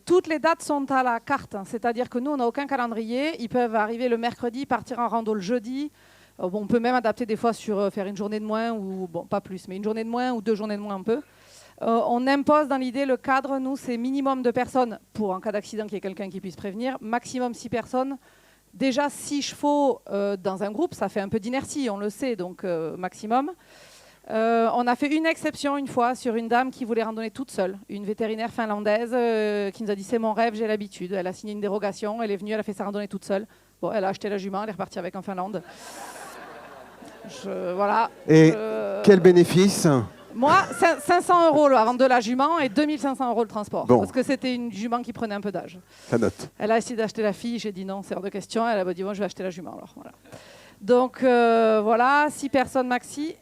toutes les dates sont à la carte. C'est-à-dire que nous, on n'a aucun calendrier. Ils peuvent arriver le mercredi, partir en rando le jeudi. On peut même adapter des fois sur faire une journée de moins, ou bon, pas plus, mais une journée de moins ou 2 journées de moins un peu. On impose dans l'idée, le cadre, nous, c'est minimum de personnes pour, en cas d'accident, qu'il y ait quelqu'un qui puisse prévenir, maximum 6 personnes. Déjà, 6 chevaux dans un groupe, ça fait un peu d'inertie, on le sait, donc maximum. On a fait une exception une fois sur une dame qui voulait randonner toute seule, une vétérinaire finlandaise qui nous a dit c'est mon rêve, j'ai l'habitude. Elle a signé une dérogation, elle est venue, elle a fait sa randonnée toute seule. Bon, elle a acheté la jument, elle est repartie avec en Finlande. Voilà. Et quel bénéfice? Moi, 500 € la vente de la jument et 2500 € le transport. Bon. Parce que c'était une jument qui prenait un peu d'âge. Ça note. Elle a essayé d'acheter la fille, j'ai dit non, c'est hors de question. Elle a dit bon, je vais acheter la jument alors. Voilà. Donc voilà, 6 personnes maxi.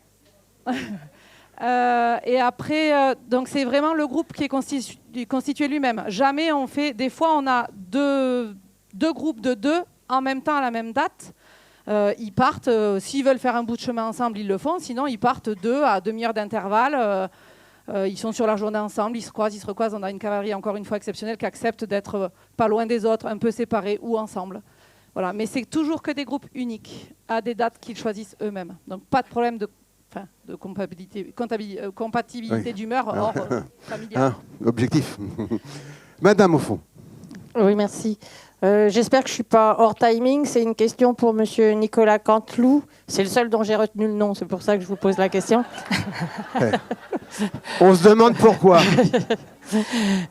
Et après, donc c'est vraiment le groupe qui est constitué lui-même. Jamais on fait. Des fois, on a deux groupes de 2 en même temps à la même date. Ils partent, s'ils veulent faire un bout de chemin ensemble, ils le font. Sinon, ils partent 2 à demi-heure d'intervalle. Ils sont sur la journée ensemble, ils se recroisent. On a une cavalerie, encore une fois, exceptionnelle, qui accepte d'être pas loin des autres, un peu séparés ou ensemble. Voilà. Mais c'est toujours que des groupes uniques, à des dates qu'ils choisissent eux-mêmes. Donc, pas de problème de compatibilité d'humeur hors familiale. Objectif. Madame, au fond. Oui, merci. J'espère que je ne suis pas hors timing. C'est une question pour monsieur Nicolas Canteloup. C'est le seul dont j'ai retenu le nom, c'est pour ça que je vous pose la question. On se demande pourquoi.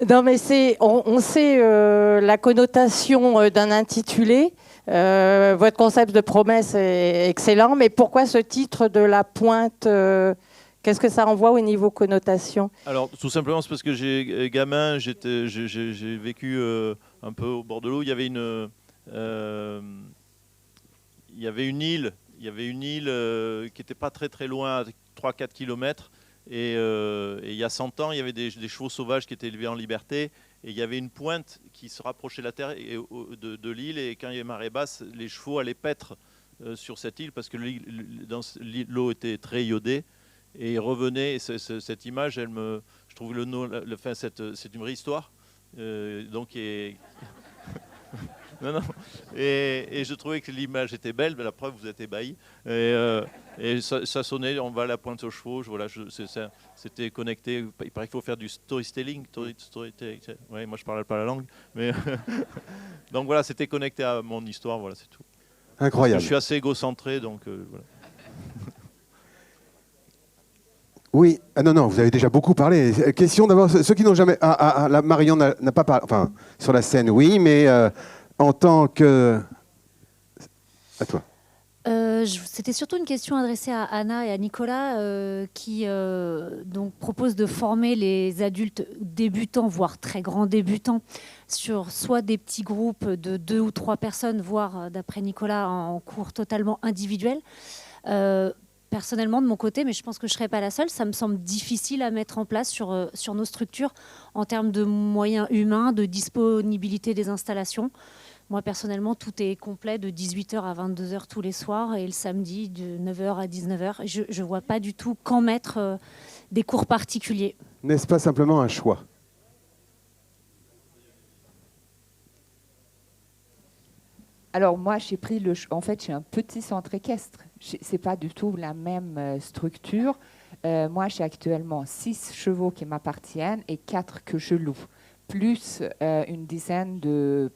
Non, mais on sait la connotation d'un intitulé. Votre concept de promesse est excellent, mais pourquoi ce titre de la pointe qu'est-ce que ça envoie au niveau connotation? Alors, tout simplement, c'est parce que gamin, j'ai vécu un peu au bord de l'eau. Il y avait une île qui n'était pas très très loin, à 3-4 km. Et il y a 100 ans, il y avait des chevaux sauvages qui étaient élevés en liberté. Et il y avait une pointe qui se rapprochait de la terre de l'île. Et quand il y avait marée basse, les chevaux allaient paître sur cette île parce que l'eau était très iodée. Et ils revenaient. Et cette image, je trouve c'est une vraie histoire. Donc, non. Et je trouvais que l'image était belle, mais la preuve, vous êtes ébahis. Et ça sonnait, on va à la pointe aux chevaux. Voilà, c'était connecté. Il paraît qu'il faut faire du storytelling. Ouais, moi, je ne parle pas la langue. Mais donc voilà, c'était connecté à mon histoire. Voilà, c'est tout. Incroyable. Je suis assez égocentré, donc voilà. Oui, non, vous avez déjà beaucoup parlé. Question d'abord, ceux qui n'ont jamais... la Marion n'a pas parlé, enfin, sur la scène, oui, mais en tant que... À toi. C'était surtout une question adressée à Anna et à Nicolas qui donc proposent de former les adultes débutants, voire très grands débutants, sur soit des petits groupes de 2 ou 3 personnes, voire, d'après Nicolas, en cours totalement individuel. Personnellement, de mon côté, mais je pense que je ne serai pas la seule, ça me semble difficile à mettre en place sur nos structures en termes de moyens humains, de disponibilité des installations. Moi, personnellement, tout est complet de 18h à 22h tous les soirs et le samedi de 9h à 19h. Je ne vois pas du tout quand mettre des cours particuliers. N'est-ce pas simplement un choix ? Alors moi, j'ai pris en fait, j'ai un petit centre équestre. C'est pas du tout la même structure. Moi, j'ai actuellement 6 chevaux qui m'appartiennent et 4 que je loue, plus une dizaine de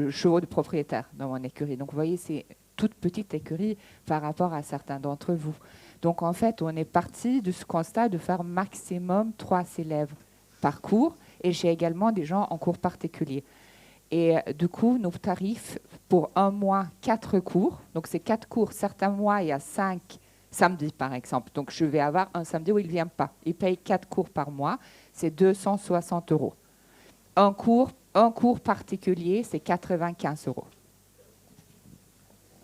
chevaux de propriétaires dans mon écurie. Donc, vous voyez, c'est toute petite écurie par rapport à certains d'entre vous. Donc, en fait, on est parti de ce constat de faire maximum 3 élèves par cours. Et j'ai également des gens en cours particulier. Et du coup, nos tarifs pour un mois, 4 cours. Donc, c'est 4 cours. Certains mois, il y a 5 samedis, par exemple. Donc, je vais avoir un samedi où il ne vient pas. Il paye 4 cours par mois. C'est 260 €. Un cours particulier, c'est 95 €.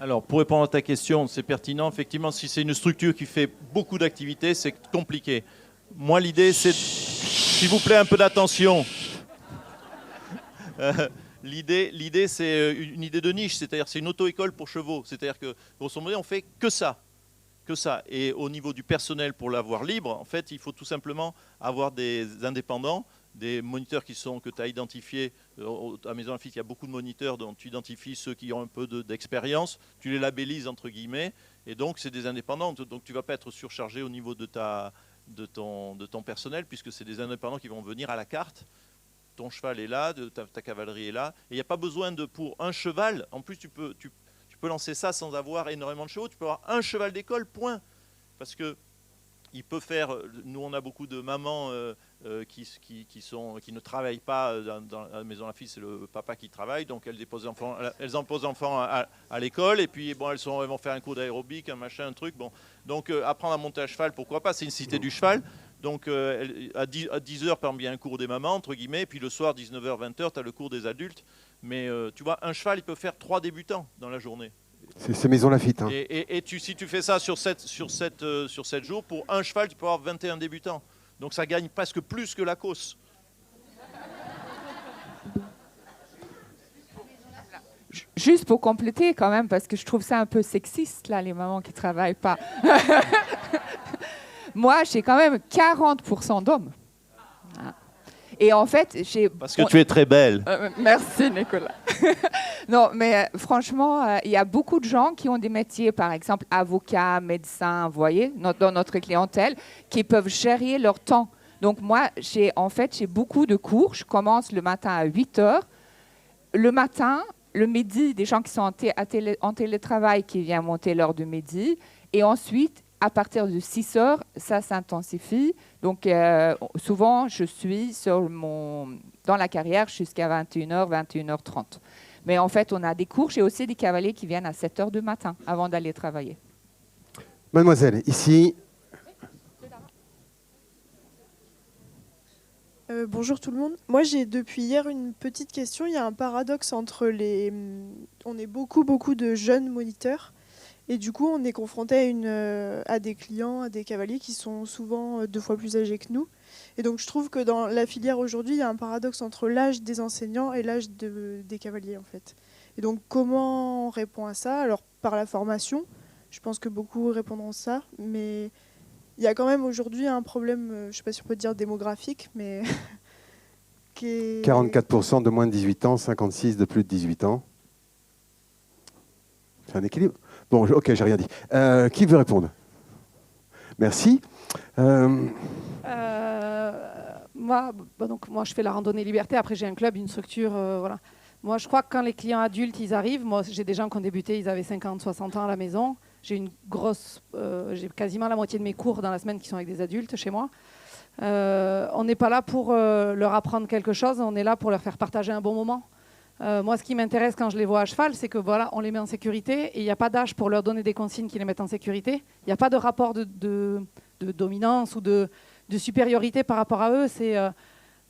Alors, pour répondre à ta question, c'est pertinent. Effectivement, si c'est une structure qui fait beaucoup d'activités, c'est compliqué. Moi, l'idée, c'est... s'il vous plaît, un peu d'attention. L'idée, c'est une idée de niche, c'est-à-dire c'est une auto-école pour chevaux. C'est-à-dire que, grosso modo, on fait que ça. Et au niveau du personnel, pour l'avoir libre, en fait, il faut tout simplement avoir des indépendants, des moniteurs que tu as identifiés. À Maison Lafitte, il y a beaucoup de moniteurs dont tu identifies ceux qui ont un peu d'expérience, tu les labellises entre guillemets, et donc c'est des indépendants. Donc tu ne vas pas être surchargé au niveau de ton personnel, puisque c'est des indépendants qui vont venir à la carte. Ton cheval est là, ta cavalerie est là, et il n'y a pas besoin pour un cheval. En plus, tu peux lancer ça sans avoir énormément de chevaux. Tu peux avoir un cheval d'école, point. Parce que il peut faire. Nous, on a beaucoup de mamans qui ne travaillent pas dans la Maison Lafitte. C'est le papa qui travaille, donc elles imposent l'enfant à l'école, et puis bon, elles vont faire un cours d'aérobic, un machin, un truc. Bon, donc apprendre à monter à cheval, pourquoi pas? C'est une cité du cheval. Donc à 10h, par exemple, il y a un cours des mamans, entre guillemets, et puis le soir, 19h, 20h, tu as le cours des adultes. Mais tu vois, un cheval, il peut faire 3 débutants dans la journée. C'est Maison Lafitte. Hein. Et si tu fais ça sur 7 jours, pour un cheval, tu peux avoir 21 débutants. Donc ça gagne presque plus que la course. Juste pour compléter quand même, parce que je trouve ça un peu sexiste, là, les mamans qui ne travaillent pas. Moi, j'ai quand même 40% d'hommes. Et en fait, parce que tu es très belle. Merci, Nicolas. Non, mais franchement, il y a beaucoup de gens qui ont des métiers, par exemple, avocats, médecins, vous voyez, dans notre clientèle, qui peuvent gérer leur temps. Donc moi, j'ai beaucoup de cours. Je commence le matin à 8h. Le matin, le midi, des gens qui sont en télétravail qui viennent monter l'heure du midi. Et ensuite, à partir de 6h, ça s'intensifie. Donc, souvent, je suis dans la carrière jusqu'à 21h, 21h30. Mais en fait, on a des cours. J'ai aussi des cavaliers qui viennent à 7h du matin avant d'aller travailler. Mademoiselle, ici. Bonjour tout le monde. Moi, j'ai depuis hier une petite question. Il y a un paradoxe entre on est beaucoup de jeunes moniteurs. Et du coup, on est confronté à des clients, à des cavaliers qui sont souvent 2 fois plus âgés que nous. Et donc, je trouve que dans la filière aujourd'hui, il y a un paradoxe entre l'âge des enseignants et l'âge des cavaliers, en fait. Et donc, comment on répond à ça? Alors, par la formation, je pense que beaucoup répondront ça, mais il y a quand même aujourd'hui un problème, je ne sais pas si on peut dire démographique, mais qui est... 44% de moins de 18 ans, 56% de plus de 18 ans. C'est un équilibre. Bon, ok, j'ai rien dit. Qui veut répondre? Merci. Moi, je fais la randonnée liberté. Après, j'ai un club, une structure. Voilà. Moi, je crois que quand les clients adultes ils arrivent, moi, j'ai des gens qui ont débuté, ils avaient 50, 60 ans à la maison. J'ai j'ai quasiment la moitié de mes cours dans la semaine qui sont avec des adultes chez moi. On n'est pas là pour leur apprendre quelque chose, on est là pour leur faire partager un bon moment. Moi, ce qui m'intéresse quand je les vois à cheval, c'est que voilà, on les met en sécurité et il n'y a pas d'âge pour leur donner des consignes qui les mettent en sécurité. Il n'y a pas de rapport de dominance ou de supériorité par rapport à eux. C'est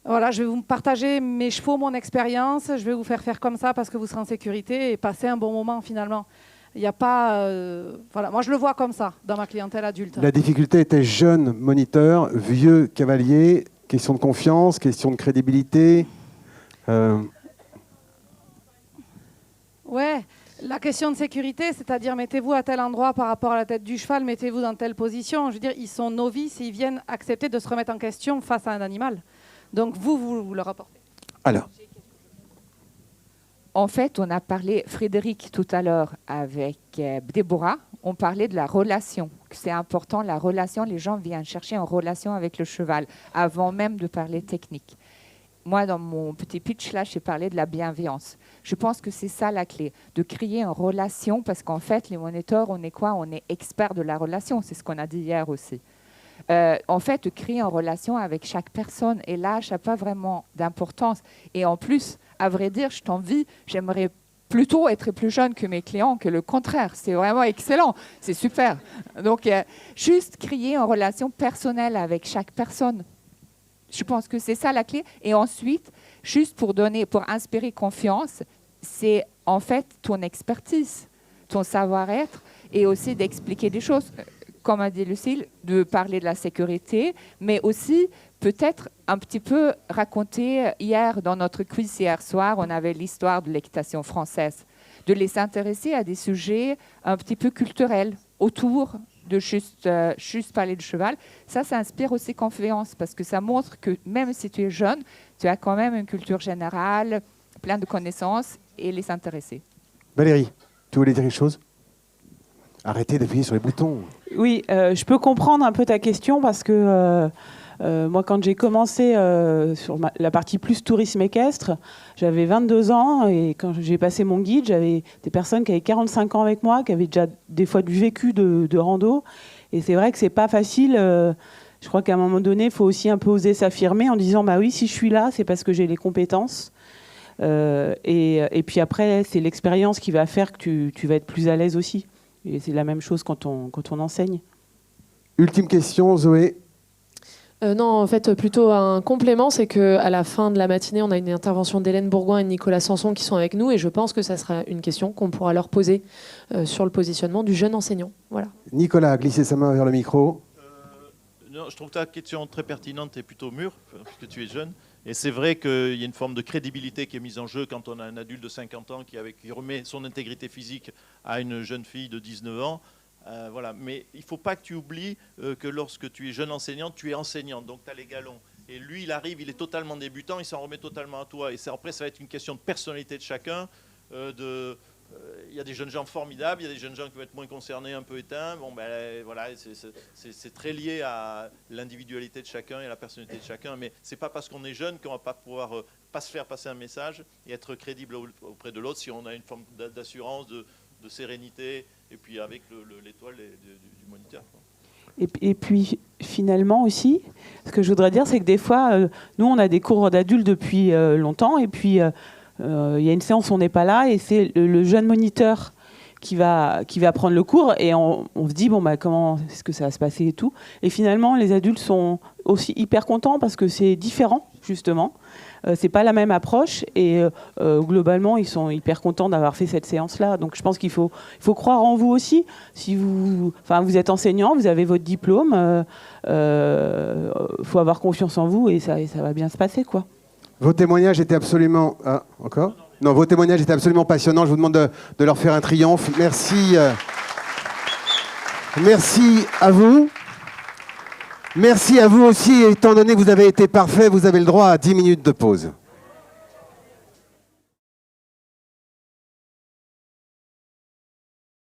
voilà, je vais vous partager mes chevaux, mon expérience. Je vais vous faire comme ça parce que vous serez en sécurité et passer un bon moment finalement. Il n'y a pas, voilà, moi je le vois comme ça dans ma clientèle adulte. La difficulté était jeune moniteur, vieux cavalier, question de confiance, question de crédibilité. Ouais, la question de sécurité, c'est-à-dire mettez-vous à tel endroit par rapport à la tête du cheval, mettez-vous dans telle position. Je veux dire, ils sont novices et ils viennent accepter de se remettre en question face à un animal. Donc vous leur apportez. Alors. En fait, on a parlé, Frédéric tout à l'heure avec Déborah, on parlait de la relation. C'est important, la relation, les gens viennent chercher une relation avec le cheval avant même de parler technique. Moi, dans mon petit pitch là, j'ai parlé de la bienveillance. Je pense que c'est ça la clé, de créer une relation, parce qu'en fait, les moniteurs, on est quoi? On est experts de la relation, c'est ce qu'on a dit hier aussi. En fait, de créer une relation avec chaque personne, et l'âge n'a pas vraiment d'importance. Et en plus, à vrai dire, je t'envie, j'aimerais plutôt être plus jeune que mes clients que le contraire. C'est vraiment excellent, c'est super. Donc, juste créer une relation personnelle avec chaque personne. Je pense que c'est ça la clé. Et ensuite, juste pour inspirer confiance, c'est en fait ton expertise, ton savoir-être et aussi d'expliquer des choses. comme a dit Lucille, de parler de la sécurité, mais aussi peut-être un petit peu raconter, hier, dans notre quiz hier soir, on avait l'histoire de l'équitation française, de les intéresser à des sujets un petit peu culturels autour de juste parler de cheval. Ça inspire aussi confiance parce que ça montre que même si tu es jeune, tu as quand même une culture générale, plein de connaissances et les intéresser. Valérie, tu voulais dire quelque chose ? Arrêtez d'appuyer sur les boutons. Oui, je peux comprendre un peu ta question parce que moi, quand j'ai commencé sur la partie plus tourisme équestre, j'avais 22 ans et quand j'ai passé mon guide, j'avais des personnes qui avaient 45 ans avec moi, qui avaient déjà des fois du vécu de rando. Et c'est vrai que c'est pas facile. Je crois qu'à un moment donné, il faut aussi un peu oser s'affirmer en disant bah oui, si je suis là, c'est parce que j'ai les compétences. Et puis après, c'est l'expérience qui va faire que tu vas être plus à l'aise aussi. Et c'est la même chose quand on enseigne. Ultime question, Zoé. Non, en fait, plutôt un complément, c'est qu'à la fin de la matinée, on a une intervention d'Hélène Bourgoin et de Nicolas Sanson qui sont avec nous, et je pense que ça sera une question qu'on pourra leur poser sur le positionnement du jeune enseignant. Voilà. Nicolas a glissé sa main vers le micro. Non, je trouve ta question très pertinente et plutôt mûre, puisque tu es jeune. Et c'est vrai qu'il y a une forme de crédibilité qui est mise en jeu quand on a un adulte de 50 ans qui remet son intégrité physique à une jeune fille de 19 ans. Voilà. Mais il ne faut pas que tu oublies que lorsque tu es jeune enseignante, tu es enseignante, donc tu as les galons. Et lui, il arrive, il est totalement débutant, il s'en remet totalement à toi. Et après, ça va être une question de personnalité de chacun. Il y a des jeunes gens formidables, il y a des jeunes gens qui vont être moins concernés, un peu éteints. Bon, ben, voilà, c'est très lié à l'individualité de chacun et à la personnalité de chacun. Mais ce n'est pas parce qu'on est jeune qu'on ne va pas pouvoir pas se faire passer un message et être crédible auprès de l'autre si on a une forme d'assurance, de sérénité, et puis avec l'étoile du moniteur. Et puis finalement aussi, ce que je voudrais dire, c'est que des fois, nous, on a des cours d'adultes depuis longtemps, et puis il y a une séance où on n'est pas là, et c'est le jeune moniteur qui va prendre le cours, et on se dit, bon, bah, comment est-ce que ça va se passer et tout. Et finalement, les adultes sont aussi hyper contents parce que c'est différent, justement. C'est pas la même approche, et globalement, ils sont hyper contents d'avoir fait cette séance-là. Donc je pense qu'il faut croire en vous aussi. Si vous êtes enseignant, vous avez votre diplôme, faut avoir confiance en vous, et ça va bien se passer, quoi. Vos témoignages étaient absolument... Ah, encore ? Non, vos témoignages étaient absolument passionnants. Je vous demande de leur faire un triomphe. Merci. Merci à vous. Merci à vous aussi. Étant donné que vous avez été parfait, vous avez le droit à 10 minutes de pause.